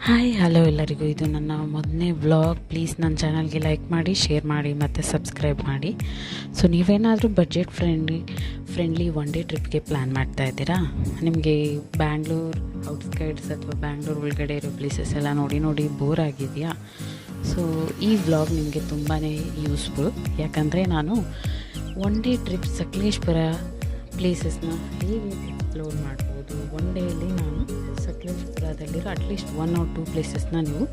Hi hello ಎಲ್ಲರಿಗೂ, ಇದು ನನ್ನ ಮೊದಲನೇ ವ್ಲಾಗ್. ಪ್ಲೀಸ್ ನನ್ನ ಚಾನಲ್ಗೆ ಲೈಕ್ ಮಾಡಿ, ಶೇರ್ ಮಾಡಿ ಮತ್ತು ಸಬ್ಸ್ಕ್ರೈಬ್ ಮಾಡಿ. ಸೊ ನೀವೇನಾದರೂ ಬಡ್ಜೆಟ್ ಫ್ರೆಂಡ್ಲಿ ಒನ್ ಡೇ ಟ್ರಿಪ್ಗೆ ಪ್ಲ್ಯಾನ್ ಮಾಡ್ತಾ ಇದ್ದೀರಾ? ನಿಮಗೆ ಬ್ಯಾಂಗ್ಳೂರ್ ಔಟ್ಸ್ಕೈಡ್ಸ್ ಅಥವಾ ಬ್ಯಾಂಗ್ಳೂರ್ ಒಳಗಡೆ ಇರೋ ಪ್ಲೇಸಸ್ ಎಲ್ಲ ನೋಡಿ ಬೋರ್ ಆಗಿದೆಯಾ? ಸೊ ಈ ವ್ಲಾಗ್ ನಿಮಗೆ ತುಂಬಾ ಯೂಸ್ಫುಲ್. ಯಾಕಂದರೆ ನಾನು ಒನ್ ಡೇ ಟ್ರಿಪ್ ಸಕಲೇಶ್ಪುರ ಪ್ಲೇಸಸ್ನ ಹೇಗೆ ಎಕ್ಸ್ಪ್ಲೋರ್ ಮಾಡ್ಬೋದು, ಒನ್ ಡೇಯಲ್ಲಿ ನಾನು ಸಕಲೇಶ್ಪುರದಲ್ಲಿರೋ ಅಟ್ಲೀಸ್ಟ್ 1 or 2 ಪ್ಲೇಸಸ್ನ ನೀವು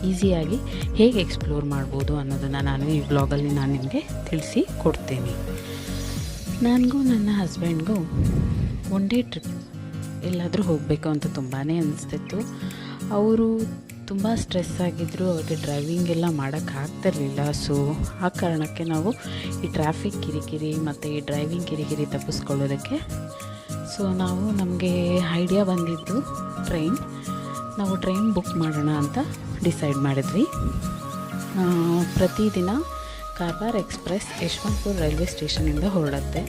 ಈಸಿಯಾಗಿ ಹೇಗೆ ಎಕ್ಸ್ಪ್ಲೋರ್ ಮಾಡ್ಬೋದು ಅನ್ನೋದನ್ನು ನಾನು ಈ ವ್ಲಾಗಲ್ಲಿ ನಾನು ನಿಮಗೆ ತಿಳಿಸಿ ಕೊಡ್ತೀನಿ. ನನಗೂ ನನ್ನ ಹಸ್ಬೆಂಡ್ಗೂ ಒನ್ ಡೇ ಟ್ರಿಪ್ ಎಲ್ಲಾದರೂ ಹೋಗಬೇಕು ಅಂತ ತುಂಬಾ ಅನಿಸ್ತಿತ್ತು. ಅವರು ತುಂಬ ಸ್ಟ್ರೆಸ್ ಆಗಿದ್ದರು, ಅವ್ರಿಗೆ ಡ್ರೈವಿಂಗ್ ಎಲ್ಲ ಮಾಡೋಕ್ಕಾಗ್ತಿರ್ಲಿಲ್ಲ. ಸೊ ಆ ಕಾರಣಕ್ಕೆ ನಾವು ಈ ಟ್ರಾಫಿಕ್ ಕಿರಿಕಿರಿ ಮತ್ತು ಈ ಡ್ರೈವಿಂಗ್ ಕಿರಿಕಿರಿ ತಪ್ಪಿಸ್ಕೊಳ್ಳೋದಕ್ಕೆ ನಮಗೆ ಐಡಿಯಾ ಬಂದಿದ್ದು ನಾವು ಟ್ರೈನ್ ಬುಕ್ ಮಾಡೋಣ ಅಂತ ಡಿಸೈಡ್ ಮಾಡಿದ್ವಿ. ಪ್ರತಿದಿನ ಕಾರ್ವಾರ್ ಎಕ್ಸ್ಪ್ರೆಸ್ ಯಶವಂತಪುರ ರೈಲ್ವೆ ಸ್ಟೇಷನಿಂದ ಹೊರಡುತ್ತೆ.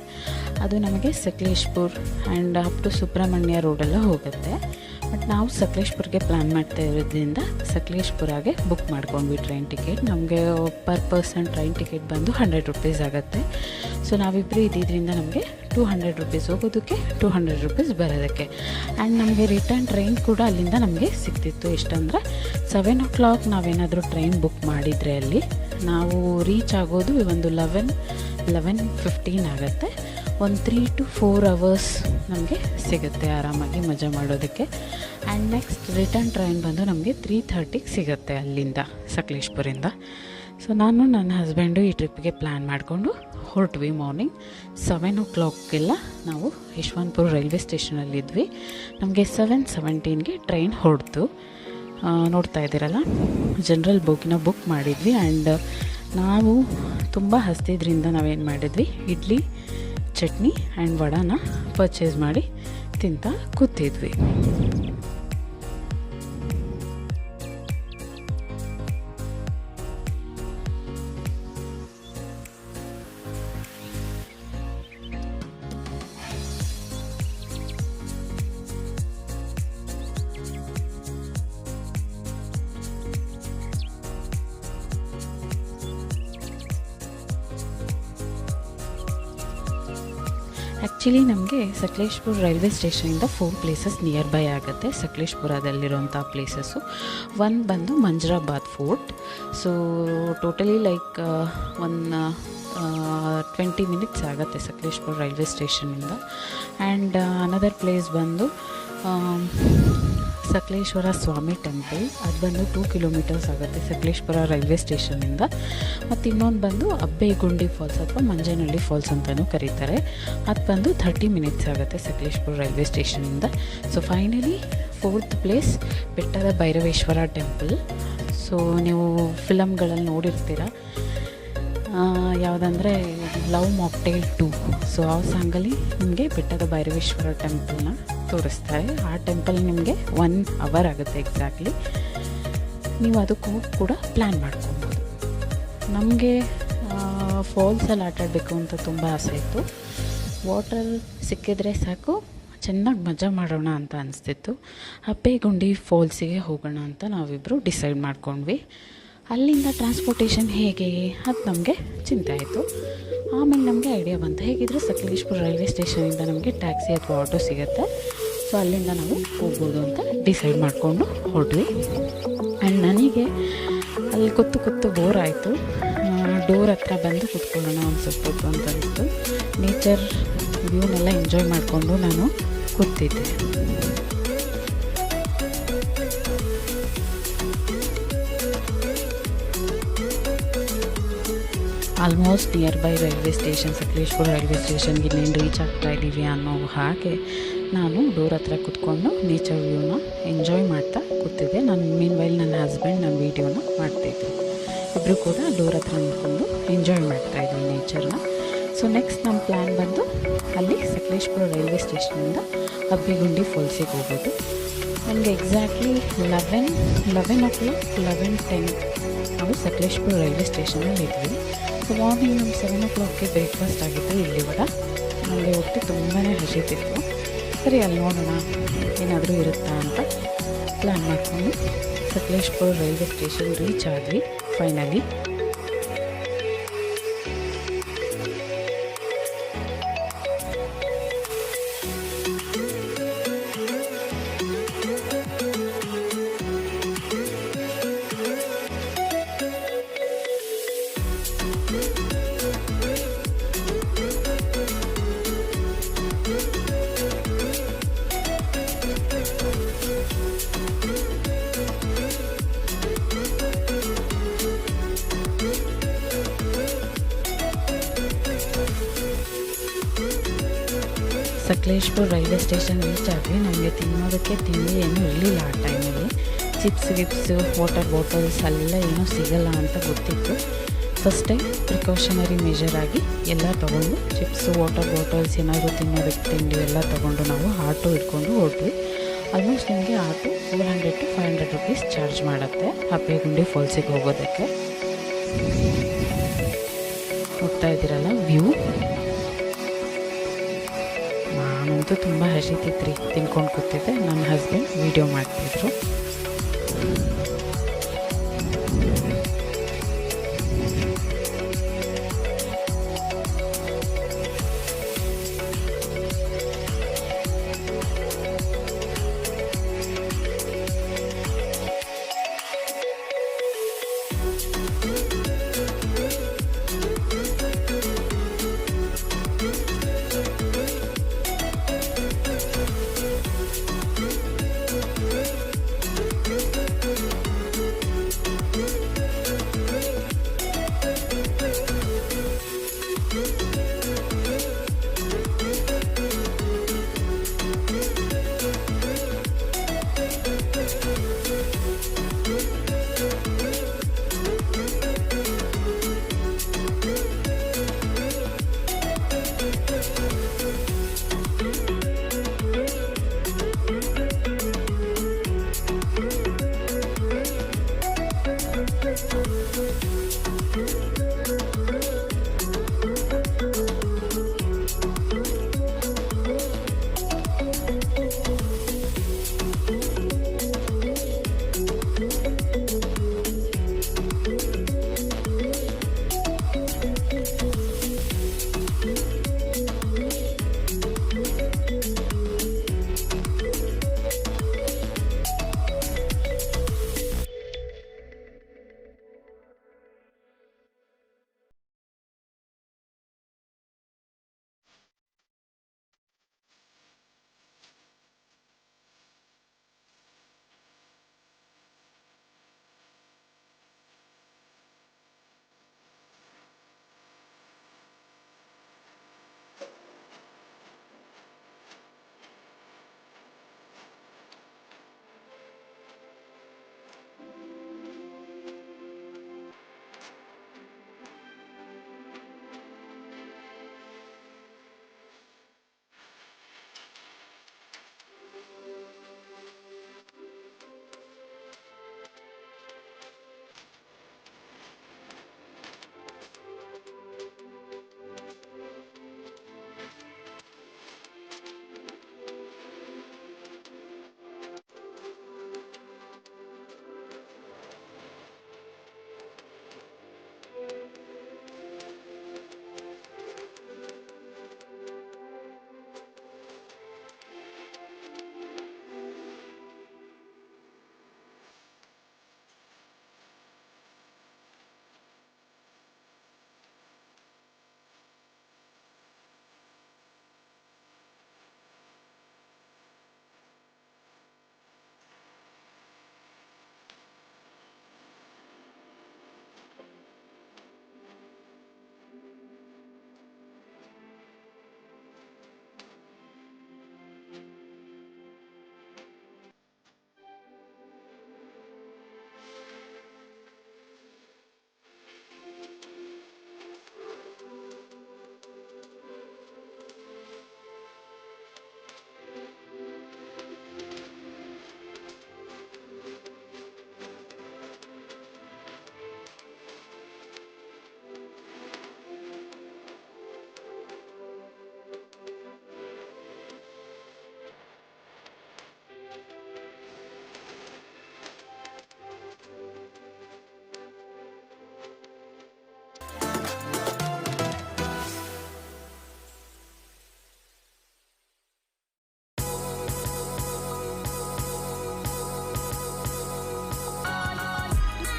ಅದು ನಮಗೆ Sakleshpur and up to Subrahmanya ರೋಡೆಲ್ಲ ಹೋಗುತ್ತೆ. ಬಟ್ ನಾವು ಸಕಲೇಶ್ಪುರ್ಗೆ ಪ್ಲ್ಯಾನ್ ಮಾಡ್ತಾ ಇರೋದ್ರಿಂದ ಸಕಲೇಶ್ಪುರಾಗೆ ಬುಕ್ ಮಾಡ್ಕೊಂಡ್ವಿ ಟ್ರೈನ್ ಟಿಕೆಟ್. ನಮಗೆ ಪರ್ ಪರ್ಸನ್ ಟ್ರೈನ್ ಟಿಕೆಟ್ ಬಂದು 100 ರೂಪೀಸ್ ಆಗುತ್ತೆ. ಸೊ ನಾವಿಬ್ಬರು ಇದ್ದಿದ್ದರಿಂದ ನಮಗೆ 200 ರೂಪೀಸ್ ಹೋಗೋದಕ್ಕೆ, 200 ರೂಪೀಸ್ ಬರೋದಕ್ಕೆ. ಆ್ಯಂಡ್ ನಮಗೆ ರಿಟರ್ನ್ ಟ್ರೈನ್ ಕೂಡ ಅಲ್ಲಿಂದ ನಮಗೆ ಸಿಗ್ತಿತ್ತು. ಎಷ್ಟಂದರೆ 7 o'clock ನಾವೇನಾದರೂ ಟ್ರೈನ್ ಬುಕ್ ಮಾಡಿದರೆ ಅಲ್ಲಿ ನಾವು ರೀಚ್ ಆಗೋದು ಒಂದು 11:15 ಆಗುತ್ತೆ. ಒಂದು 3 to 4 hours ನಮಗೆ ಸಿಗುತ್ತೆ ಆರಾಮಾಗಿ ಮಜಾ ಮಾಡೋದಕ್ಕೆ. ಆ್ಯಂಡ್ ನೆಕ್ಸ್ಟ್ ರಿಟರ್ನ್ ಟ್ರೈನ್ ಬಂದು ನಮಗೆ 3:30ಗೆ ಸಿಗುತ್ತೆ ಅಲ್ಲಿಂದ ಸಕಲೇಶ್ಪುರಿಂದ. ಸೊ ನಾನು ನನ್ನ ಹಸ್ಬೆಂಡು ಈ ಟ್ರಿಪ್ಗೆ ಪ್ಲ್ಯಾನ್ ಮಾಡಿಕೊಂಡು ಹೊರಟ್ವಿ. ಮಾರ್ನಿಂಗ್ 7 o'clockಗೆಲ್ಲ ನಾವು ಯಶವಂತಪುರ ರೈಲ್ವೆ ಸ್ಟೇಷನಲ್ಲಿದ್ವಿ. ನಮಗೆ 7:17ಗೆ ಟ್ರೈನ್ ಹೊರಡ್ತು. ನೋಡ್ತಾ ಇದ್ದೀರಲ್ಲ, ಜನರಲ್ ಬೋಗಿನ ಬುಕ್ ಮಾಡಿದ್ವಿ. ಆ್ಯಂಡ್ ನಾವು ತುಂಬ ಹಸ್ತಿದ್ರಿಂದ ನಾವೇನು ಮಾಡಿದ್ವಿ, ಇಡ್ಲಿ, ಚಟ್ನಿ ಆ್ಯಂಡ್ ವಡಾನ ಪರ್ಚೇಸ್ ಮಾಡಿ ತಿಂತ ಕೂತಿದ್ವಿ. ಆ್ಯಕ್ಚುಲಿ ನಮಗೆ ಸಕಲೇಶ್ಪುರ ರೈಲ್ವೆ ಸ್ಟೇಷನಿಂದ 4 ಪ್ಲೇಸಸ್ ನಿಯರ್ ಬೈ ಆಗುತ್ತೆ ಸಕಲೇಶ್ಪುರದಲ್ಲಿರೋಂಥ ಪ್ಲೇಸಸ್ಸು. ಒಂದು ಬಂದು Manjarabad fort. So totally like 20 minutes ಆಗುತ್ತೆ ಸಕಲೇಶ್ಪುರ ರೈಲ್ವೆ ಸ್ಟೇಷನಿಂದ. ಆ್ಯಂಡ್ ಅನದರ್ ಪ್ಲೇಸ್ ಬಂದು ಸಕಲೇಶ್ವರ ಸ್ವಾಮಿ ಟೆಂಪಲ್. ಅದು ಬಂದು 2 kilometers ಆಗುತ್ತೆ ಸಕಲೇಶ್ಪುರ ರೈಲ್ವೆ ಸ್ಟೇಷನಿಂದ. ಮತ್ತು ಇನ್ನೊಂದು ಬಂದು ಅಬ್ಬೇಗುಂಡಿ ಫಾಲ್ಸ್ ಅಥವಾ ಮಂಜೇನಹಳ್ಳಿ ಫಾಲ್ಸ್ ಅಂತಲೂ ಕರೀತಾರೆ. ಅದು ಬಂದು 30 minutes ಆಗುತ್ತೆ ಸಕಲೇಶ್ಪುರ ರೈಲ್ವೆ ಸ್ಟೇಷನಿಂದ. ಸೊ ಫೈನಲಿ 4th ಪ್ಲೇಸ್ ಬೆಟ್ಟದ ಭೈರವೇಶ್ವರ ಟೆಂಪಲ್. ಸೊ ನೀವು ಫಿಲಮ್ಗಳಲ್ಲಿ ನೋಡಿರ್ತೀರ, ಯಾವುದಂದರೆ ಲವ್ ಮಾಕ್ಟೇಲ್ 2. ಸೊ ಆ ಸಾಂಗಲ್ಲಿ ನಿಮಗೆ ಬೆಟ್ಟದ ಭೈರವೇಶ್ವರ ಟೆಂಪಲ್ನ ತೋರಿಸ್ತಾರೆ. ಆ ಟೆಂಪಲ್ ನಿಮಗೆ 1 hour ಆಗುತ್ತೆ ಎಕ್ಸಾಕ್ಟ್ಲಿ. ನೀವು ಅದಕ್ಕೂ ಕೂಡ ಪ್ಲ್ಯಾನ್ ಮಾಡ್ಕೊಬೋದು. ನಮಗೆ ಫಾಲ್ಸಲ್ಲಿ ಆಟಾಡಬೇಕು ಅಂತ ತುಂಬ ಆಸೆ ಇತ್ತು. ವಾಟ್ರಲ್ಲಿ ಸಿಕ್ಕಿದ್ರೆ ಸಾಕು, ಚೆನ್ನಾಗಿ ಮಜಾ ಮಾಡೋಣ ಅಂತ ಅನಿಸ್ತಿತ್ತು. ಅಬ್ಬೇಗುಂಡಿ ಫಾಲ್ಸಿಗೆ ಹೋಗೋಣ ಅಂತ ನಾವಿಬ್ಬರು ಡಿಸೈಡ್ ಮಾಡ್ಕೊಂಡ್ವಿ. ಅಲ್ಲಿಂದ ಟ್ರಾನ್ಸ್ಪೋರ್ಟೇಷನ್ ಹೇಗೆ ಅದು ನಮಗೆ ಚಿಂತೆ ಆಯಿತು. ಆಮೇಲೆ ನಮಗೆ ಐಡಿಯಾ ಬಂತು, ಹೇಗಿದ್ದರೂ ಸಕಲೇಶ್ಪುರ ರೈಲ್ವೆ ಸ್ಟೇಷನಿಂದ ನಮಗೆ ಟ್ಯಾಕ್ಸಿ ಅಥವಾ ಆಟೋ ಸಿಗುತ್ತೆ. ಸೊ ಅಲ್ಲಿಂದ ನಾವು ಹೋಗ್ಬೋದು ಅಂತ ಡಿಸೈಡ್ ಮಾಡಿಕೊಂಡು ಹೊರಟ್ವಿ. ಆ್ಯಂಡ್ ನನಗೆ ಅಲ್ಲಿ ಕೂತು ಬೋರ್ ಆಯಿತು. ಡೋರ್ ಹತ್ರ ಬಂದು ಕೂತ್ಕೊಳ್ಳೋಣ ಒಂದು ಸ್ವಲ್ಪ ಹೊತ್ತು ಅಂತ ಅನಿಸ್ತು. ನೇಚರ್ ವ್ಯೂನೆಲ್ಲ ಎಂಜಾಯ್ ಮಾಡಿಕೊಂಡು ನಾನು ಕೂತಿದ್ದೆ. Almost near by railway station, Sakleshpur railway ಸ್ಟೇಷನ್ಗೆ ಇನ್ನೇನು ರೀಚ್ ಆಗ್ತಾ ಇದ್ದೀವಿ ಅನ್ನೋ ಹಾಗೆ ನಾನು ಡೋರ್ ಹತ್ರ ಕೂತ್ಕೊಂಡು ನೇಚರ್ ವ್ಯೂನ ಎಂಜಾಯ್ ಮಾಡ್ತಾ ಕೂತಿದ್ದೆ. ನಾನು ಮೀನ್ವೈಲ್ ನನ್ನ ಹಸ್ಬೆಂಡ್ ನನ್ನ ವೀಡಿಯೋನ ಮಾಡ್ತಾಯಿದ್ದೆ. ಇಬ್ಬರು ಕೂಡ ಡೋರ್ ಹತ್ರ ನಿಂತ್ಕೊಂಡು ಎಂಜಾಯ್ ಮಾಡ್ತಾಯಿದ್ವಿ ನೇಚರ್ನ. ಸೊ ನೆಕ್ಸ್ಟ್ ನಮ್ಮ ಪ್ಲ್ಯಾನ್ ಬಂದು ಅಲ್ಲಿ ಸಕಲೇಶ್ಪುರ ರೈಲ್ವೆ ಸ್ಟೇಷನಿಂದ ಅಬ್ಬೇಗುಂಡಿ ಫಾಲ್ಸಿಗೆ ಹೋಗೋದು. ನಮಗೆ ಎಕ್ಸಾಕ್ಟ್ಲಿ 11 o'clock 11:10 ನಾವು ಸಕಲೇಶ್ಪುರ ರೈಲ್ವೆ ಸ್ಟೇಷನಲ್ಲಿ ಇದ್ವಿ. ಸೊ ಮಾರ್ನಿಂಗ್ ನಮ್ಮ 7 o'clockಗೆ ಬ್ರೇಕ್ಫಾಸ್ಟ್ ಆಗಿತ್ತು ಇಲ್ಲಿ ವಡ. ನನಗೆ ಹೊಟ್ಟೆ ತುಂಬಾ ಹಸಿತಿತ್ತು. ಸರಿ ಅಲ್ಲಿ ನೋಡೋಣ ಏನಾದರೂ ಇರುತ್ತಾ ಅಂತ ಪ್ಲ್ಯಾನ್ ಮಾಡಿಕೊಂಡು ಸಕಲೇಶ್ಪುರ ರೈಲ್ವೆ ಸ್ಟೇಷನ್ ರೀಚ್ ಆದ್ವಿ finally. Sakleshpur railway station reach ಆದ್ವಿ. ನಮಗೆ ತಿನ್ನೋದಕ್ಕೆ ತಿಂಡಿ ಏನೂ ಇರಲಿಲ್ಲ ಆ ಟೈಮಲ್ಲಿ. ಚಿಪ್ಸ್ ಗಿಪ್ಸು ವಾಟರ್ ಬಾಟಲ್ಸ್ ಅಲ್ಲೆಲ್ಲ ಏನೂ ಸಿಗಲ್ಲ ಅಂತ ಗೊತ್ತಿತ್ತು. ಫಸ್ಟೇ ಪ್ರಿಕಾಷನರಿ ಮೆಷರ್ ಆಗಿ ಎಲ್ಲ ತೊಗೊಂಡು ಚಿಪ್ಸು ವಾಟರ್ ಬಾಟಲ್ಸ್ ಏನಾದರೂ ತಿನ್ನೋದಕ್ಕೆ ತಿಂಡಿ ಎಲ್ಲ ತೊಗೊಂಡು ನಾವು ಆಟೋ ಇಟ್ಕೊಂಡು ಹೊರಟ್ವಿ. ಆಲ್ಮೋಸ್ಟ್ ನಿಮಗೆ ಆಟೋ 400 to 500 ರುಪೀಸ್ ಚಾರ್ಜ್ ಮಾಡುತ್ತೆ ಹಪ್ಪೆಗುಂಡಿ ಫಾಲ್ಸಿಗೆ ಹೋಗೋದಕ್ಕೆ. ಹೋಗ್ತಾ ಇದ್ದೀರಲ್ಲ ವ್ಯೂ, ನಾನಂತೂ ತುಂಬ ಹಸಿತಿತ್ತು ತಿನ್ಕೊಂಡು ಕೂತಿದ್ದೆ. ನನ್ನ ಹಸ್ಬೆಂಡ್ ವೀಡಿಯೋ ಮಾಡ್ತಿದ್ರು.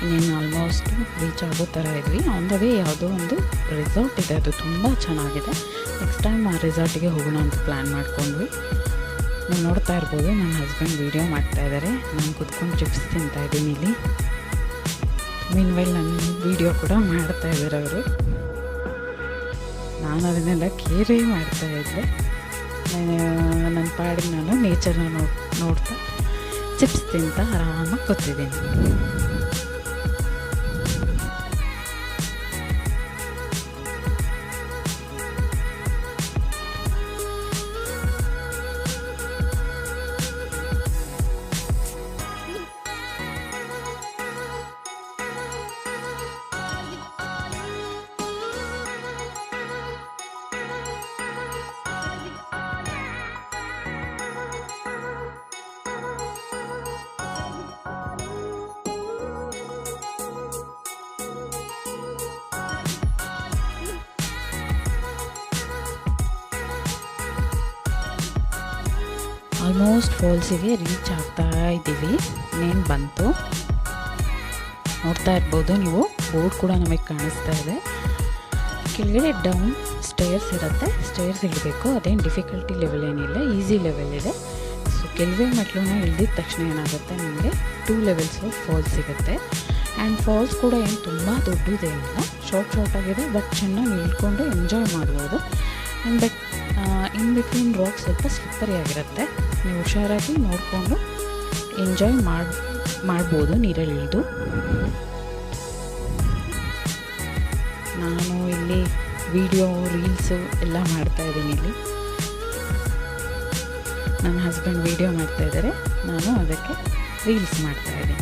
ಇನ್ನೇನು ಆಲ್ಮೋಸ್ಟ್ ರೀಚ್ ಆಗೋ ಥರ ಇದ್ವಿ. ಆನ್ ದ ವೇ ಯಾವುದೋ ಒಂದು ರೆಸಾರ್ಟ್ ಇದೆ, ಅದು ತುಂಬ ಚೆನ್ನಾಗಿದೆ. ನೆಕ್ಸ್ಟ್ ಟೈಮ್ ಆ ರೆಸಾರ್ಟಿಗೆ ಹೋಗೋಣ ಅಂತ ಪ್ಲ್ಯಾನ್ ಮಾಡ್ಕೊಂಡ್ವಿ. ನೀವು ನೋಡ್ತಾ ಇರ್ಬೋದು, ನನ್ನ ಹಸ್ಬೆಂಡ್ ವೀಡಿಯೋ ಮಾಡ್ತಾಯಿದ್ದಾರೆ, ನಾನು ಕುತ್ಕೊಂಡು ಚಿಪ್ಸ್ ತಿಂತಾಯಿದ್ದೀನಿ ಇಲ್ಲಿ. ಮೀನ್ವೈಲ್ ನನ್ನ ವೀಡಿಯೋ ಕೂಡ ಮಾಡ್ತಾಯಿದ್ದಾರೆ ಅವರು. ನಾನು ಅದನ್ನೆಲ್ಲ ಕೇರೇ ಮಾಡ್ತಾಯಿದ್ದೆ. ನನ್ನ ಪಾಡಿಗೆ ನಾನು ನೇಚರ್ನ ನೋಡ್ತಾ ಚಿಪ್ಸ್ ತಿಂತ ಆರಾಮಾಗಿ ಕೂತಿದ್ದೀನಿ. ಆಲ್ಮೋಸ್ಟ್ ಫಾಲ್ಸಿಗೆ ರೀಚ್ ಆಗ್ತಾ ಇದ್ದೀವಿ. ಇನ್ನೇನು ಬಂತು, ನೋಡ್ತಾ ಇರ್ಬೋದು ನೀವು, ಬೋರ್ಡ್ ಕೂಡ ನಮಗೆ ಕಾಣಿಸ್ತಾ ಇದೆ. ಕೆಳಗಡೆ ಡೌನ್ ಸ್ಟೇರ್ಸ್ ಇರುತ್ತೆ, ಸ್ಟೇರ್ಸ್ ಇಳಬೇಕು. ಅದೇನು ಡಿಫಿಕಲ್ಟಿ ಲೆವೆಲ್ ಏನಿಲ್ಲ, ಈಸಿ ಲೆವೆಲ್ ಇದೆ. ಸೊ ಕೆಲವೇ ಮೆಟ್ಲನ್ನ ಇಳಿದಿದ ತಕ್ಷಣ ಏನಾಗುತ್ತೆ, ನಮಗೆ 2 ಲೆವೆಲ್ಸ್ ಆಫ್ ಫಾಲ್ಸ್ ಸಿಗುತ್ತೆ. ಆ್ಯಂಡ್ ಫಾಲ್ಸ್ ಕೂಡ ಏನು ತುಂಬ ದೊಡ್ಡದೇನಿಲ್ಲ, ಶಾರ್ಟ್ ಆಗಿದೆ, ಬಟ್ ಚೆನ್ನಾಗಿ ಇಳ್ಕೊಂಡು ಎಂಜಾಯ್ ಮಾಡ್ಬೋದು. And but in between rock ಸ್ವಲ್ಪ ಸ್ಲಿಪ್ಪರಿ ಆಗಿರುತ್ತೆ. ನೀವು ಹುಷಾರಾಗಿ ನೋಡಿಕೊಂಡು ಎಂಜಾಯ್ ಮಾಡ್ಬೋದು ನೀರಲ್ಲಿ ಇಳಿದು. ನಾನು ಇಲ್ಲಿ ವಿಡಿಯೋ ರೀಲ್ಸು ಎಲ್ಲ ಮಾಡ್ತಾಯಿದ್ದೀನಿ. ಇಲ್ಲಿ ನನ್ನ ಹಸ್ಬೆಂಡ್ ವಿಡಿಯೋ ಮಾಡ್ತಾಯಿದ್ದಾರೆ, ನಾನು ಅದಕ್ಕೆ ರೀಲ್ಸ್ ಮಾಡ್ತಾಯಿದ್ದೀನಿ.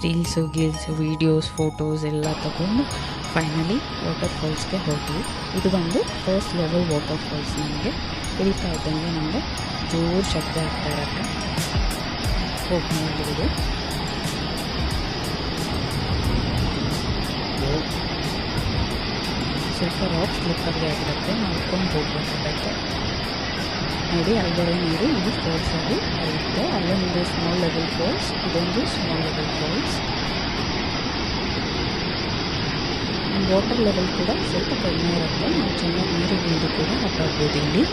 ರೀಲ್ಸು ವೀಡಿಯೋಸ್ ಫೋಟೋಸ್ ಎಲ್ಲ ತಗೊಂಡು ಫೈನಲಿ ವಾಟರ್ ಫಾಲ್ಸ್ಗೆ ಹೋದ್ವಿ. ಇದು ಬಂದು ಫಸ್ಟ್ ಲೆವೆಲ್ ವಾಟರ್ ಫಾಲ್ಸ್. ನಮಗೆ ಇಳಿತಾ ಇದ್ದಂಗೆ ನಮಗೆ ಜೋರು ಶಬ್ದ ಆಗ್ತಾ ಇರುತ್ತೆ. ಹೋಗಿ ನೋಡ್ಬೋದು. ಸ್ವಲ್ಪ ರಾಕ್ ಸ್ಲಿಪ್ಪರ್ಗೆ ಆಗಿರುತ್ತೆ, ಮಾಡ್ಕೊಂಡು ಹೋಗ್ಬೇಕಾಗತ್ತೆ. ನೋಡಿ ಅಲ್ಲೊಡೆ ನೀರು, ಇದು ಫಾಲ್ಸ್ ಆಗಿ ಹರಿಯುತ್ತೆ. ಅಲ್ಲೊಂದು ಸ್ಮಾಲ್ ಲೆವೆಲ್ ಫಾಲ್ಸ್, ಇದೊಂದು small level falls. Water level ಕೂಡ ಸ್ವಲ್ಪ ಕಡಿಮೆ ಇರುತ್ತೆ. ನಾವು ಚೆನ್ನಾಗಿ ನೀರಿಗೆ ಇಳಿದು ಕೂಡ ಆಟ ಆಡ್ಬೋದು. ಇಲ್ಲಿ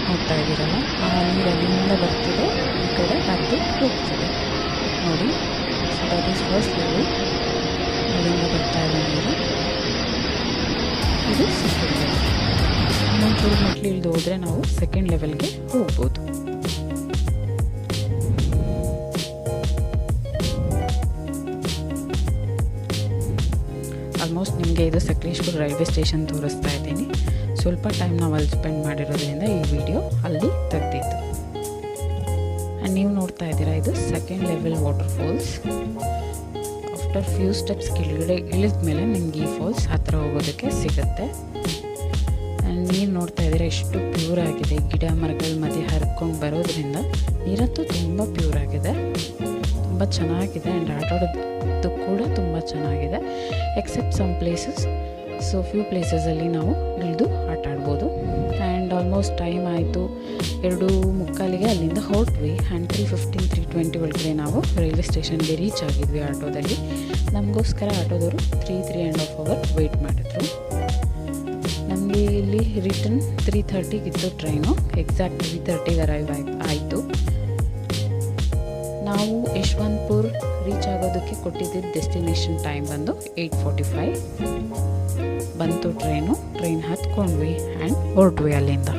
ನೋಡ್ತಾ ಇದ್ದೀರಲ್ಲ, ಆ ನೀರು ಅಲ್ಲಿಂದ ಬರ್ತಿದೆ, ಈ ಕಡೆ ಹರಿದು ಹೋಗ್ತಿದೆ ನೋಡಿ. So that is first level, ಅಲ್ಲಿಂದ ಬರ್ತಾ ಇದೆ ನೀರು. ಇದು ಸೆಕೆಂಡ್ ಲೆವೆಲ್. ಇನ್ನೊಂಚೂರು ಮೆಟ್ಲು ಇಳಿದು ಹೋದರೆ ನಾವು ಸೆಕೆಂಡ್ ಲೆವೆಲ್ಗೆ ಹೋಗ್ಬೋದು. ಆಲ್ಮೋಸ್ಟ್ ನಿಮಗೆ ಇದು ಸಕಲೇಶ್ಪುರ ರೈಲ್ವೆ ಸ್ಟೇಷನ್ ತೋರಿಸ್ತಾ ಇದ್ದೀನಿ. ಸ್ವಲ್ಪ ಟೈಮ್ ನಾವು ಅಲ್ಲಿ ಸ್ಪೆಂಡ್ ಮಾಡಿರೋದ್ರಿಂದ ಈ ವಿಡಿಯೋ ಅಲ್ಲಿ ತೆಗ್ದಿತ್ತು. ಆ್ಯಂಡ್ ನೀವು ನೋಡ್ತಾ ಇದ್ದೀರಾ, ಇದು second level water falls. After few steps ಕೆಳಗಡೆ ಇಳಿದ ಮೇಲೆ ನಿಮ್ಗೆ ಈ ಫಾಲ್ಸ್ ಹತ್ತಿರ ಹೋಗೋದಕ್ಕೆ ಸಿಗುತ್ತೆ. ಆ್ಯಂಡ್ ನೀರು ನೋಡ್ತಾ ಇದ್ದೀರಾ ಎಷ್ಟು ಪ್ಯೂರ್ ಆಗಿದೆ. ಗಿಡ ಮರಗಳ ಮಧ್ಯೆ ಹರ್ಕೊಂಡು ಬರೋದ್ರಿಂದ ನೀರಂತೂ ತುಂಬ ಪ್ಯೂರ್ ಆಗಿದೆ, ತುಂಬ ಚೆನ್ನಾಗಿದೆ. ಆ್ಯಂಡ್ ಆಟಾಡೋದು ಕೂಡ ತುಂಬ ಚೆನ್ನಾಗಿದೆ, except some places. So few ಪ್ಲೇಸಸಲ್ಲಿ ನಾವು ಇಳಿದು ಆಟ ಆಡ್ಬೋದು. ಆ್ಯಂಡ್ ಆಲ್ಮೋಸ್ಟ್ ಟೈಮ್ ಆಯಿತು 2:45 ಅಲ್ಲಿಂದ ಹೊರಟ್ವಿ. ಆ್ಯಂಡ್ 3:15, 3:20 ಒಳಗಡೆ ನಾವು ರೈಲ್ವೆ ಸ್ಟೇಷನ್ಗೆ ರೀಚ್ ಆಗಿದ್ವಿ ಆಟೋದಲ್ಲಿ. ನಮಗೋಸ್ಕರ ಆಟೋದವರು 3.5 ಅವರ್ ವೆಯ್ಟ್ ಮಾಡಿದ್ರು. ನಮಗೆ ಇಲ್ಲಿ ರಿಟರ್ನ್ 3:30 ಇತ್ತು ಟ್ರೈನು. ಎಕ್ಸಾಕ್ಟ್ 3:30 ಅರೈವ್ ಆಯಿತು. ನಾವು ಯಶವಂತಪುರ ರೀಚ್ ಆಗೋದಕ್ಕೆ ಕೊಟ್ಟಿದ್ದ ಡೆಸ್ಟಿನೇಷನ್ ಟೈಮ್ ಬಂದು 8:45 ಬಂತು ಟ್ರೈನ್ ಹತ್ಕೊಂಡ್ವಿ ಆ್ಯಂಡ್ ಹೊರಟ್ವಿ ಅಲ್ಲಿಂದ.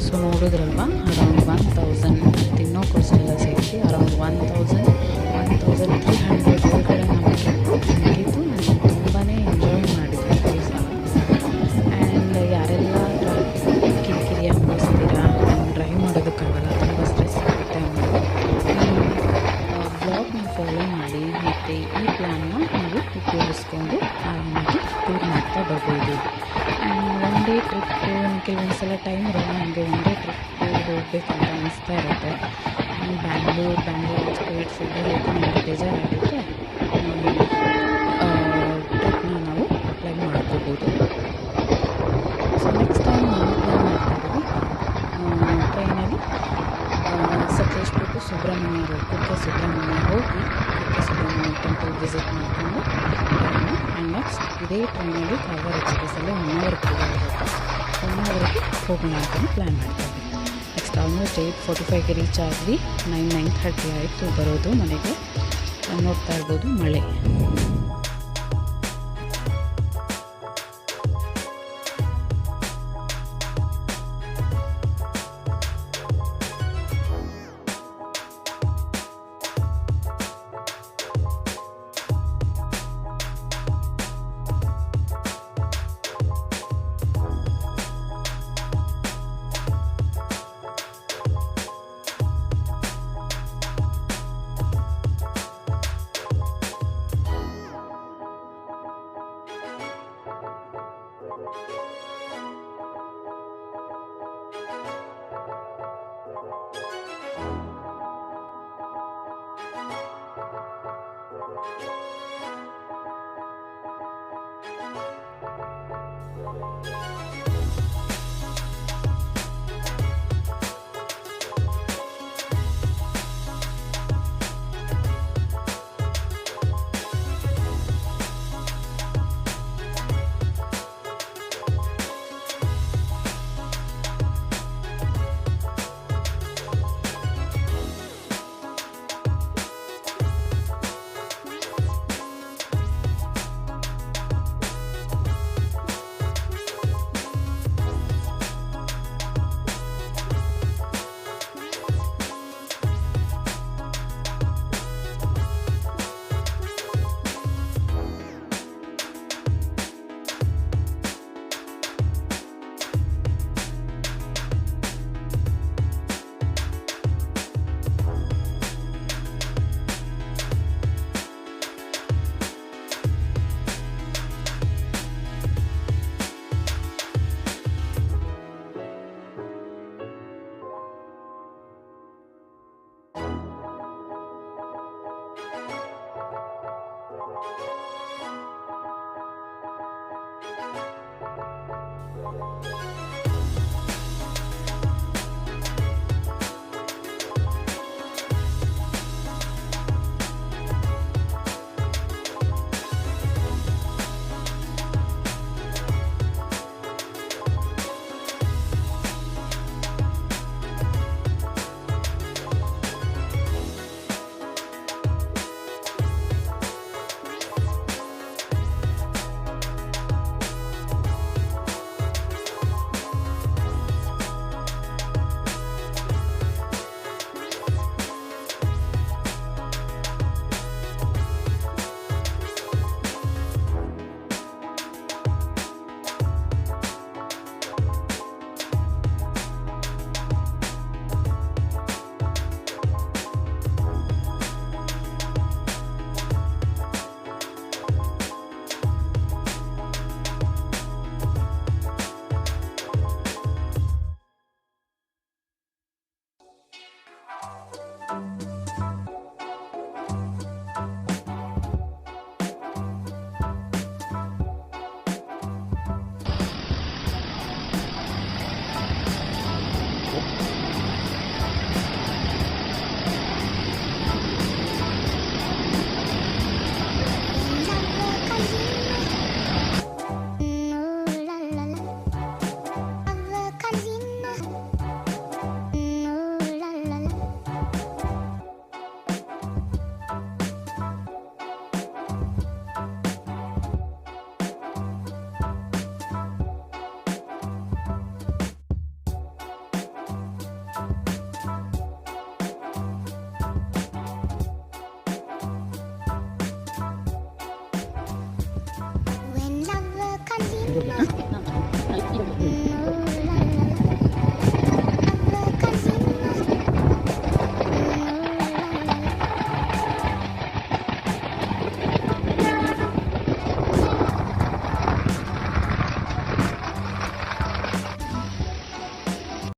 ಸೊ ನೋಡಿದ್ರಲ್ವಾ, ಅರೌಂಡ್ 1000 ತಿನ್ನೋಕೋಸ್ಟೆಲ್ಲ ಸೇರಿಸಿ ಅರೌಂಡ್ 1300 ಒಳಗಡೆ ನಮಗೆ ಮುಗೀತು. ನಾನು ತುಂಬಾ ಎಂಜಾಯ್ ಮಾಡಿದ್ವಿ ಈ ಸಲ. ಆ್ಯಂಡ್ ಯಾರೆಲ್ಲ ಕಿರಿಕಿರಿ ಅನ್ಭವಿಸ್ತೀರಾ, ಡ್ರೈವ್ ಮಾಡೋದಕ್ಕಾಗಲ್ಲ, ತುಂಬ ಸ್ಟ್ರೆಸ್ ಆಗುತ್ತೆ ಅನ್ನೋದು ಬ್ಲಾಗ್ನ ಫಾಲೋ ಮಾಡಿ ಮತ್ತು ಈ ಪ್ಲ್ಯಾನ್ನ ನೀವು ಉಪಯೋಗಿಸ್ಕೊಂಡು ಆರಾಮಾಗಿ ಟೂರ್ ಮಾಡ್ತಾ ಬರ್ಬೋದು. ಆ್ಯಂಡ್ ಒನ್ ಡೇ ಟ್ರಿಪ್ ಕೆಲವೊಂದು ಸಲ ಟೈಮ್ ಇರೋಲ್ಲ, ನಮಗೆ ಒನ್ ಡೇ ಟ್ರಿಪ್ ಹೋಗ್ಬೇಕಂತ ಅನಿಸ್ತಾ ಇರುತ್ತೆ. ಬ್ಯಾಂಗ್ಳೂರ್ ಸ್ಟೇಟ್ ಫುಡ್ ಹೋಗಿ ನಮಗೆ ಬೇಜಾರಾಗಿದ್ದರೆ ಟ್ರಿಪ್ನ ನಾವು ಅಪ್ಲೈ ಮಾಡ್ಕೋಬೋದು. ಸೊ ನೆಕ್ಸ್ಟ್ ಟೈಮ್ ನಾವು ಪ್ಲ್ಯಾನ್ ಮಾಡ್ತಾಯಿದ್ದೀವಿ ಟ್ರೈನಲ್ಲಿ ಸಕಲೇಶ್ಪುರ ಟು ಸುಬ್ರಹ್ಮಣ್ಯ ರೋಡ್, ಕುಕ್ಕೆ ಸುಬ್ರಹ್ಮಣ್ಯ ಹೋಗಿ ಕುಕ್ಕೆ ಸುಬ್ರಹ್ಮಣ್ಯ ಟೆಂಪಲ್ ವಿಸಿಟ್ ಮಾಡಿಕೊಂಡು ಆ್ಯಂಡ್ ನೆಕ್ಸ್ಟ್ ಇದೇ ಟ್ರೈನಲ್ಲಿ ಕಾರವಾರ ಎಕ್ಸ್ಪ್ರೆಸ್ಸಲ್ಲಿ 1 ಅವರ್ ಕೂಡ ಇರುತ್ತೆ. 1 ಅವರ್ಗೆ ಹೋಗೋಣ ಅಂತಲೂ ಪ್ಲ್ಯಾನ್ ಮಾಡ್ತಾಯಿದ್ವಿ. ನೆಕ್ಸ್ಟ್ ಆಲ್ಮೋಸ್ಟ್ 8:45ಗೆ ರೀಚ್ ಆದ್ವಿ. 9:30 ಆಯಿತು ಬರೋದು ಮನೆಗೆ. ನೋಡ್ತಾ ಇರ್ಬೋದು ಮಳೆ.